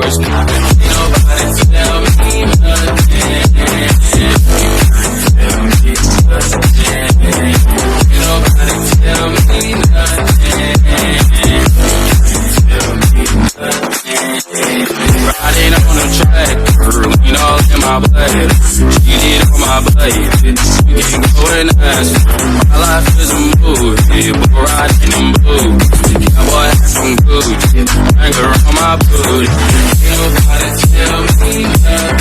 first night. Ain't nobody tell me nothing. Ain't nobody tell me nothing. Riding on the track, lean all in my blood. She did on my blade. You can go and ask. My life is a movie, boy riding in boots. Cowboy hat from Gucci, anger on my booty. Ain't nobody tell me nothing.